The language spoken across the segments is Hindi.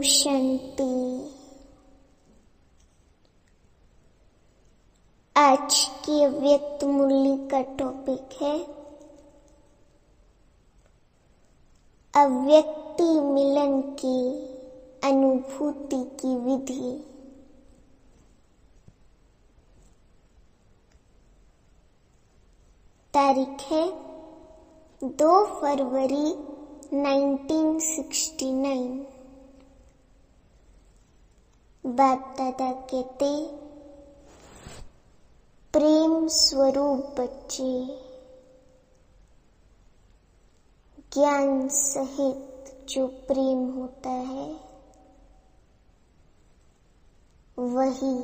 शांति। आज की अव्यक्त मुरली का टॉपिक है अव्यक्ति मिलन की अनुभूति की विधि। तारीख है 2 फरवरी 1969। बाप दादा कहते, प्रेम स्वरूप बच्चे, ज्ञान सहित जो प्रेम होता है वही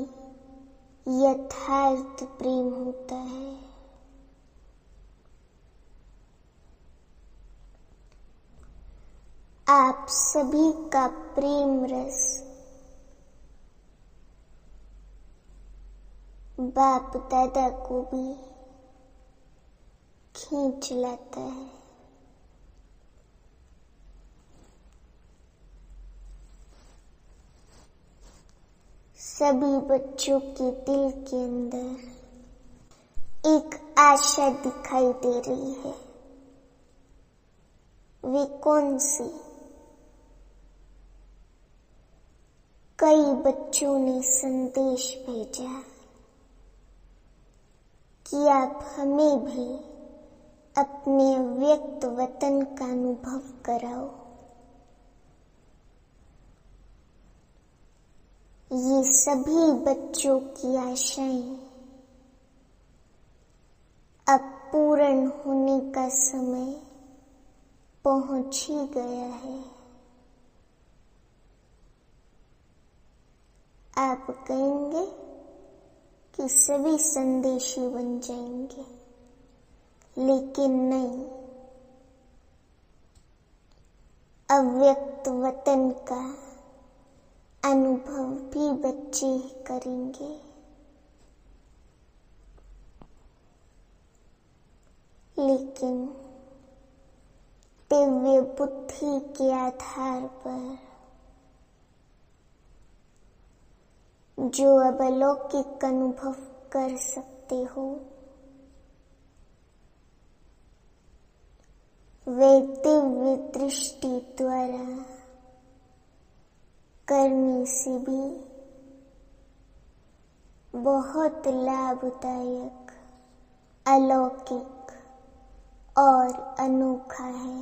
यथार्थ प्रेम होता है। आप सभी का प्रेम रस बाप दादा को भी खींच लाता है। सभी बच्चों के दिल के अंदर एक आशा दिखाई दे रही है। वे कौन सी? कई बच्चों ने संदेश भेजा कि आप हमें भी अपने अव्यक्त वतन का अनुभव कराओ। ये सभी बच्चों की आशाएं अब पूर्ण होने का समय पहुंच ही गया है। आप कहेंगे कि सभी संदेशी बन जाएंगे, लेकिन नहीं। अव्यक्त वतन का अनुभव भी बच्चे ही करेंगे। लेकिन दिव्य बुद्धि के आधार पर जो अब अलौकिक अनुभव कर सकते हो, वे दिव्य दृष्टि द्वारा करने से भी बहुत लाभदायक, अलौकिक और अनोखा है।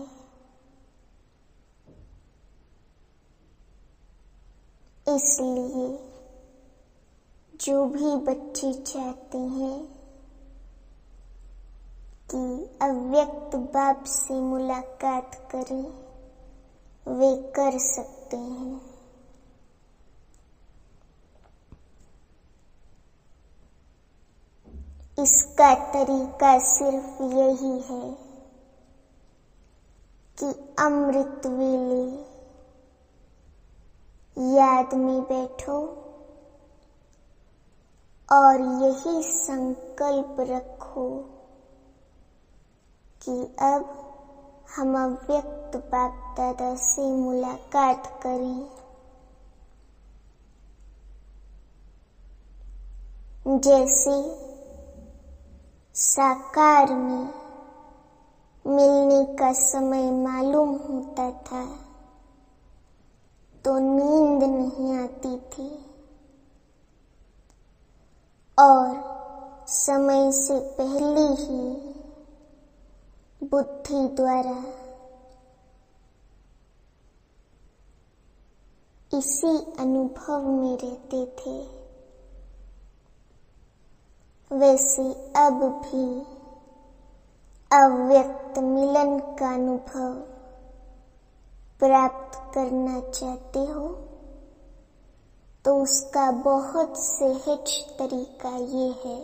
इसलिए जो भी बच्चे चाहते हैं कि अव्यक्त बाप से मुलाकात करें, वे कर सकते हैं। इसका तरीका सिर्फ यही है कि अमृत वेले याद में बैठो और यही संकल्प रखो कि अब हम अव्यक्त बाप दादा से मुलाकात करें। जैसे साकार में मिलने का समय मालूम होता था तो नींद नहीं आती थी, और समय से पहले ही बुद्धि द्वारा इसी अनुभव में रहते थे। वैसे अब भी अव्यक्त मिलन का अनुभव प्राप्त करना चाहते हो तो उसका बहुत सहज तरीका ये है,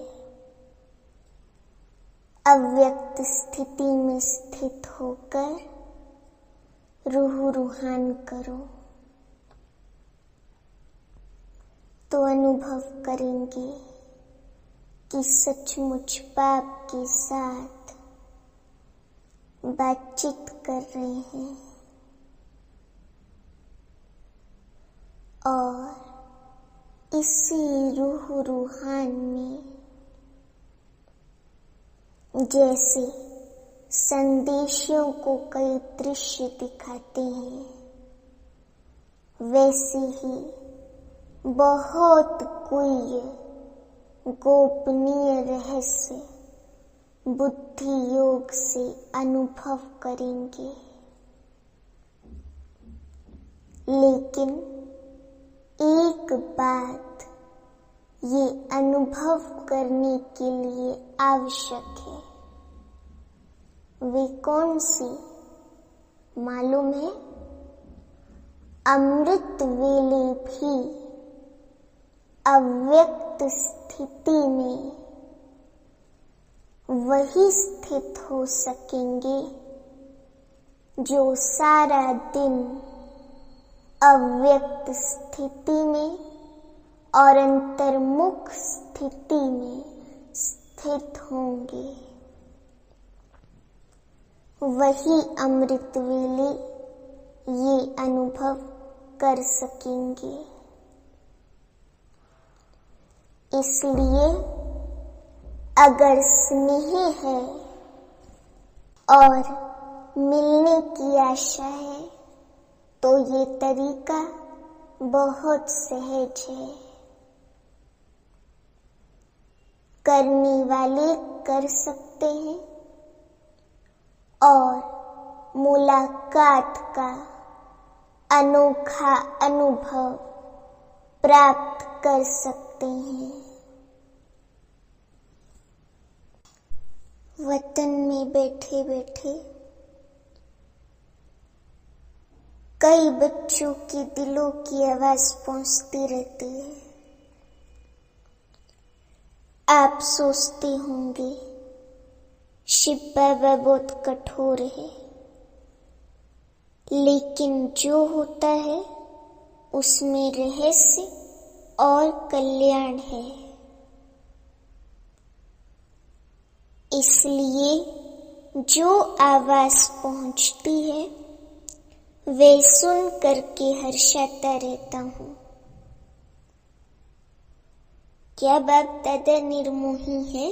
अव्यक्त स्थिति में स्थित होकर रूह रूहान करो तो अनुभव करेंगे कि सचमुच बाप के साथ बातचीत कर रहे हैं। इसी रूह रूहान में जैसे संदेशों को कई दृश्य दिखाते हैं, वैसे ही बहुत कोई गोपनीय रहस्य बुद्धि योग से अनुभव करेंगे। लेकिन एक बात ये अनुभव करने के लिए आवश्यक है। वे कौन सी मालूम है? अमृत वेले भी अव्यक्त स्थिति में वही स्थित हो सकेंगे जो सारा दिन अव्यक्त स्थिति में और अंतर्मुख स्थिति में स्थित होंगे। वही अमृत वेले ये अनुभव कर सकेंगे। इसलिए अगर स्नेह है और मिलने की आशा है तो ये तरीका बहुत सहज है। करने वाले कर सकते हैं और मुलाकात का अनोखा अनुभव प्राप्त कर सकते हैं। वतन में बैठे बैठे कई बच्चों के दिलों की आवाज पहुंचती रहती है। आप सोचते होंगे शिव बाबा बहुत कठोर है, लेकिन जो होता है उसमें रहस्य और कल्याण है। इसलिए जो आवाज पहुंचती है वे सुन करके हर्षाता रहता हूँ। क्या बाप दादा निर्मोही है?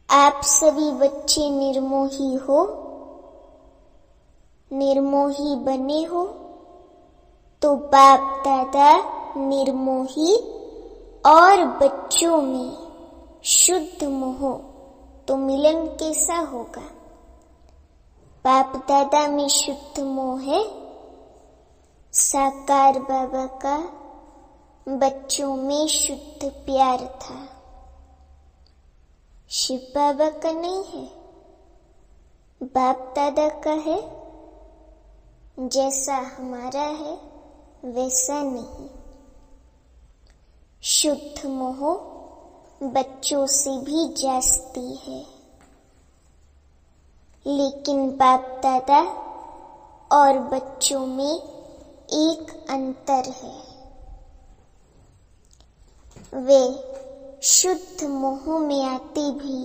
आप सभी बच्चे निर्मोही हो, निर्मोही बने हो, तो बाप दादा निर्मोही और बच्चों में शुद्ध मोह, तो मिलन कैसा होगा? बाप दादा में शुद्ध मोह है, साकार बाबा का बच्चों में शुद्ध प्यार था। शिव बाबा का नहीं है, बाप दादा का है। जैसा हमारा है वैसा नहीं। शुद्ध मोह बच्चों से भी जास्ती है, लेकिन बाप दादा और बच्चों में एक अंतर है। वे शुद्ध मोह में आते भी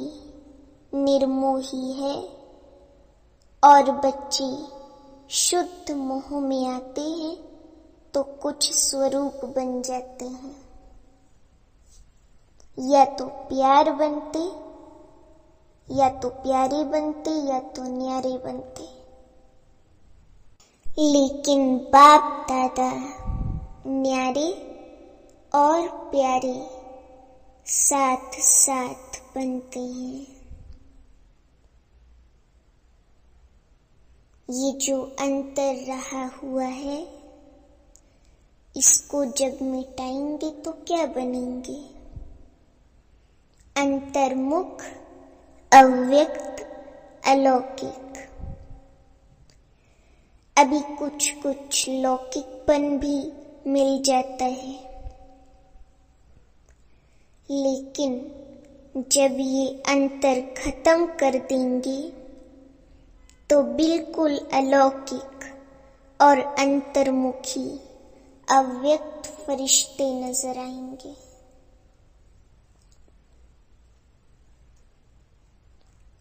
निर्मोही है और बच्चे शुद्ध मोह में आते हैं तो कुछ स्वरूप बन जाते हैं। या तो प्यार बनते, या तो प्यारे बनते, या तो न्यारे बनते। लेकिन बाप दादा न्यारे और प्यारे साथ साथ बनते हैं। ये जो अंतर रहा हुआ है, इसको जब मिटाएंगे तो क्या बनेंगे? अंतर्मुख, अव्यक्त, अलौकिक। अभी कुछ कुछ लौकिकपन भी मिल जाता है, लेकिन जब ये अंतर खत्म कर देंगे तो बिल्कुल अलौकिक और अंतर्मुखी अव्यक्त फरिश्ते नजर आएंगे।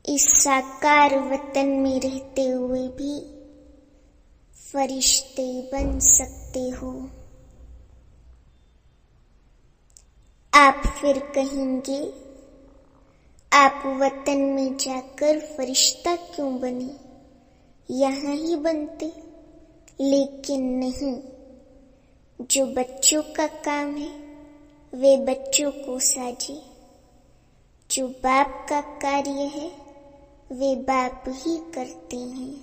इस साकार वतन में रहते हुए भी फरिश्ते बन सकते हो। आप फिर कहेंगे, आप वतन में जाकर फरिश्ता क्यों बने, यहाँ ही बनते। लेकिन नहीं, जो बच्चों का काम है वे बच्चों को साजे, जो बाप का कार्य है वे बाप ही करते हैं।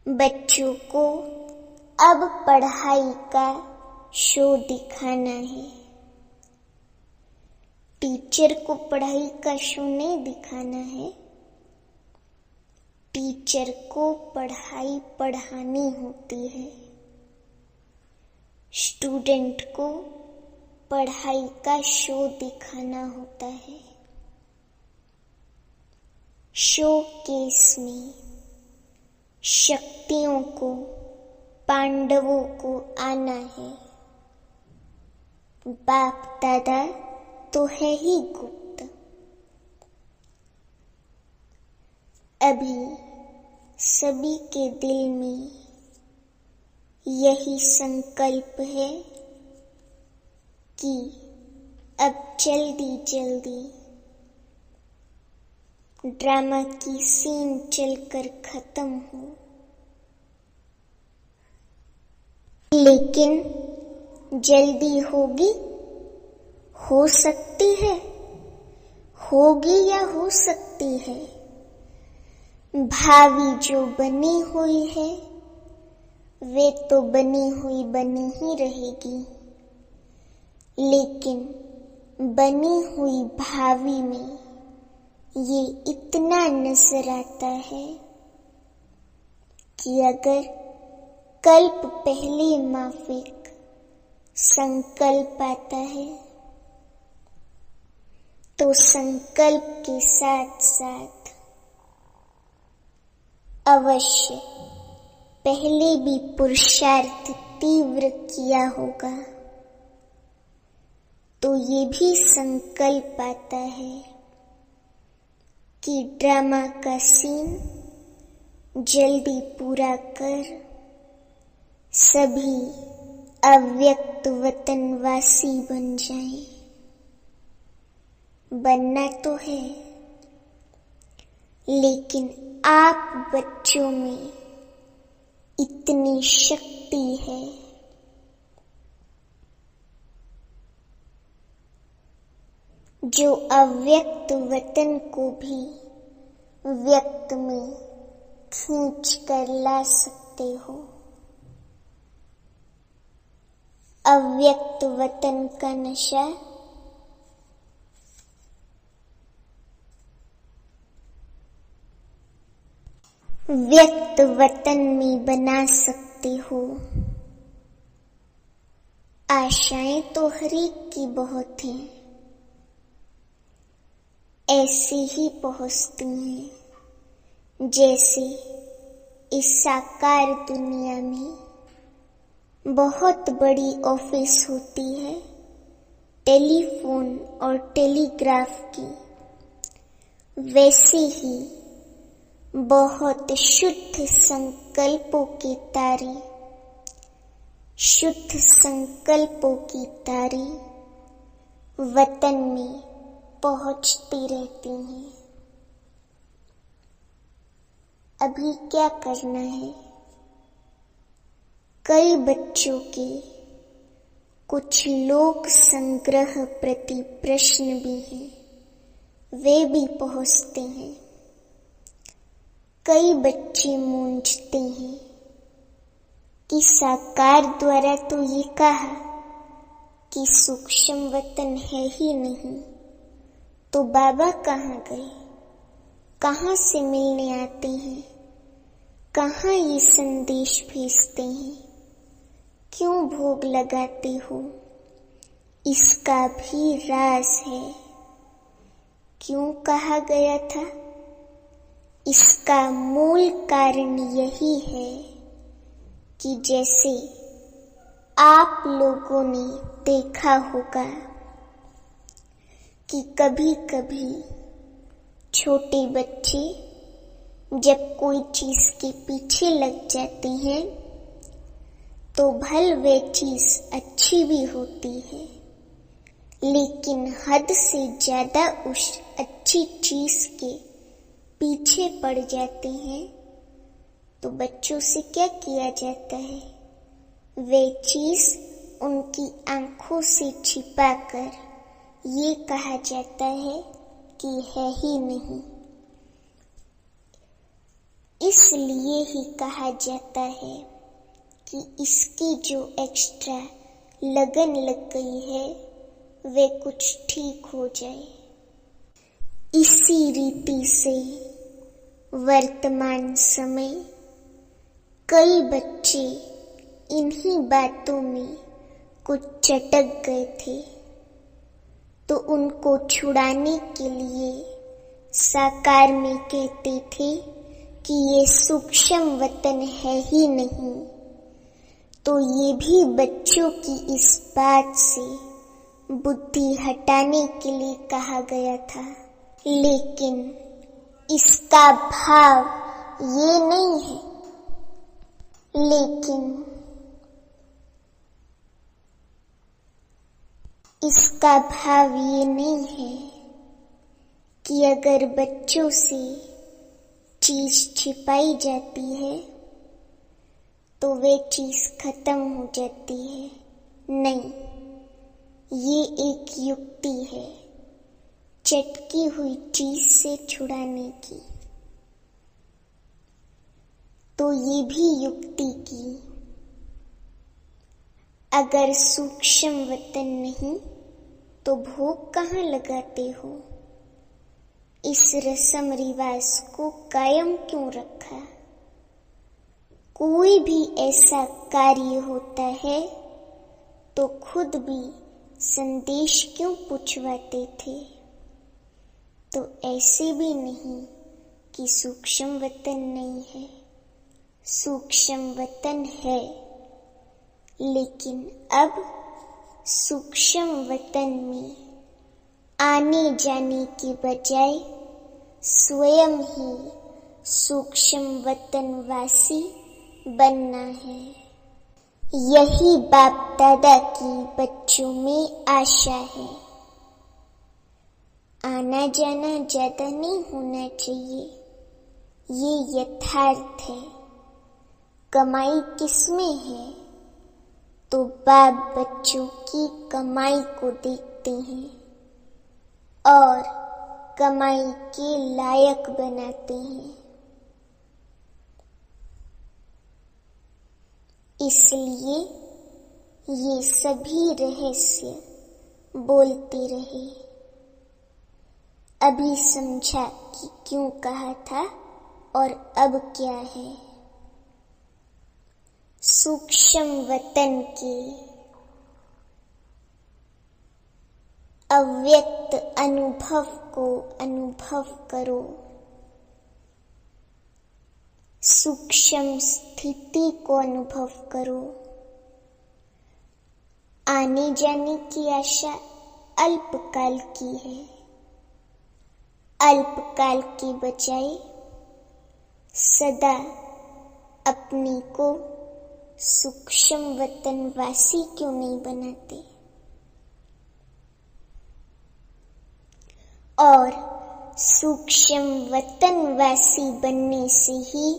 बच्चों को अब पढ़ाई का शो दिखाना है, टीचर को पढ़ाई का शो नहीं दिखाना है। टीचर को पढ़ाई पढ़ानी होती है, स्टूडेंट को पढ़ाई का शो दिखाना होता है। शो केस में शक्तियों को, पांडवों को आना है। बाप दादा तो है ही गुप्त। अभी सभी के दिल में यही संकल्प है कि अब जल्दी जल्दी ड्रामा की सीन चलकर खत्म हो। लेकिन जल्दी होगी, हो सकती है, होगी या हो सकती है। भावी जो बनी हुई है वे तो बनी ही रहेगी, लेकिन बनी हुई भावी में ये इतना नजर आता है कि अगर कल्प पहले माफिक संकल्प आता है तो संकल्प के साथ साथ अवश्य पहले भी पुरुषार्थ तीव्र किया होगा, तो ये भी संकल्प आता है कि ड्रामा का सीन जल्दी पूरा कर सभी अव्यक्त वतनवासी बन जाएं। बनना तो है, लेकिन आप बच्चों में इतनी शक्ति है जो अव्यक्त वतन को भी व्यक्त में खींच कर ला सकते हो। अव्यक्त वतन का नशा व्यक्त वतन में बना सकते हो। आशाएं तो हर एक की बहुत हैं, ऐसे ही पहुंचती हैं जैसे इस साकार दुनिया में बहुत बड़ी ऑफिस होती है टेलीफोन और टेलीग्राफ की, वैसे ही बहुत शुद्ध संकल्पों के तारे, शुद्ध संकल्पों की तारे वतन में पहुंचती रहती हैं। अभी क्या करना है, कई बच्चों के कुछ लोक संग्रह प्रति प्रश्न भी हैं, वे भी पहुंचते हैं। कई बच्चे मूंझते हैं कि साकार द्वारा तो ये कहा कि सूक्ष्म वतन है ही नहीं, तो बाबा कहाँ गए, कहाँ से मिलने आते हैं, कहाँ ये संदेश भेजते हैं, क्यों भोग लगाते हो, इसका भी राज है। क्यों कहा गया था, इसका मूल कारण यही है कि जैसे आप लोगों ने देखा होगा कि कभी कभी छोटे बच्चे जब कोई चीज के पीछे लग जाते हैं तो भल वे चीज अच्छी भी होती है, लेकिन हद से ज्यादा उस अच्छी चीज के पीछे पड़ जाते हैं तो बच्चों से क्या किया जाता है? वे चीज उनकी आंखों से छिपाकर ये कहा जाता है कि है ही नहीं। इसलिए ही कहा जाता है कि इसकी जो एक्स्ट्रा लगन लग गई है वे कुछ ठीक हो जाए। इसी रीति से वर्तमान समय कई बच्चे इन्हीं बातों में कुछ चटक गए थे, तो उनको छुड़ाने के लिए साकार में कहते थे कि ये सूक्ष्म वतन है ही नहीं। तो ये भी बच्चों की इस बात से बुद्धि हटाने के लिए कहा गया था, लेकिन इसका भाव ये नहीं है। लेकिन इसका भाव ये नहीं है कि अगर बच्चों से चीज छिपाई जाती है तो वे चीज खत्म हो जाती है। नहीं, ये एक युक्ति है चटकी हुई चीज से छुड़ाने की। तो ये भी युक्ति की, अगर सूक्ष्म वतन नहीं तो भोग कहाँ लगाते हो? इस रस्म रिवाज को कायम क्यों रखा? कोई भी ऐसा कार्य होता है तो खुद भी संदेश क्यों पूछवाते थे? तो ऐसे भी नहीं कि सूक्ष्म वतन नहीं है, सूक्ष्म वतन है, लेकिन अब सूक्ष्म वतन में आने जाने के बजाय स्वयं ही सूक्ष्म वतनवासी बनना है। यही बाप दादा की बच्चों में आशा है। आना जाना ज्यादा नहीं होना चाहिए, ये यथार्थ है। कमाई किसमें है? तो बाप बच्चों की कमाई को देखते हैं और कमाई के लायक बनाते हैं। इसलिए ये सभी रहस्य बोलते रहे। अभी समझा कि क्यों कहा था और अब क्या है। सूक्ष्म वतन के अव्यक्त अनुभव को अनुभव करो। सूक्ष्म स्थिति को अनुभव करो। आने जाने की आशा अल्पकाल की है। अल्पकाल के बजाय सदा अपने को सूक्ष्म वतनवासी क्यों नहीं बनाते? और सूक्ष्म वतनवासी बनने से ही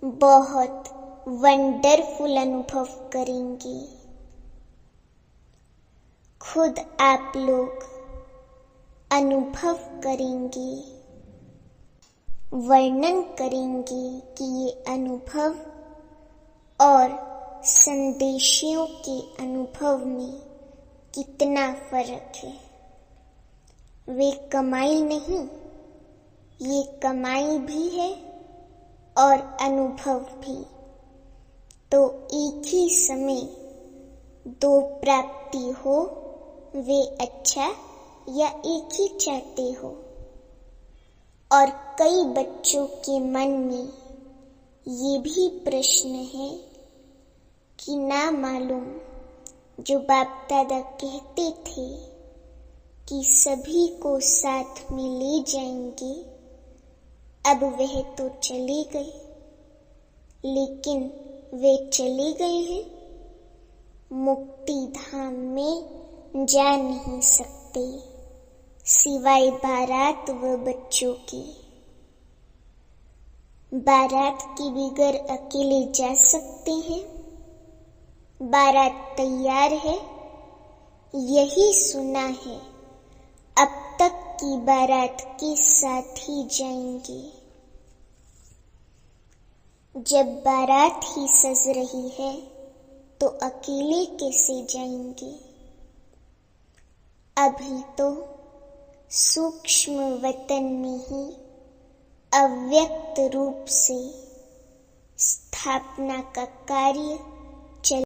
बहुत वंडरफुल अनुभव करेंगे। खुद आप लोग अनुभव करेंगे, वर्णन करेंगे कि ये अनुभव और संदेशियों के अनुभव में कितना फर्क है। वे कमाई नहीं, ये कमाई भी है और अनुभव भी। तो एक ही समय दो प्राप्ति हो, वे अच्छा या एक ही चाहते हो? और कई बच्चों के मन में ये भी प्रश्न है कि ना मालूम जो बाप दादा कहते थे कि सभी को साथ में ले जाएंगे, अब वह तो चले गए। लेकिन वे चले गए हैं मुक्ति धाम में जा नहीं सकते सिवाय बारात व बच्चों के। बारात के बगैर अकेले जा सकते हैं? बारात तैयार है, यही सुना है। अब तक की बारात के साथ ही जाएंगे। जब बारात ही सज रही है तो अकेले कैसे जाएंगे? अभी तो सूक्ष्म वतन में ही अव्यक्त रूप से स्थापना का कार्य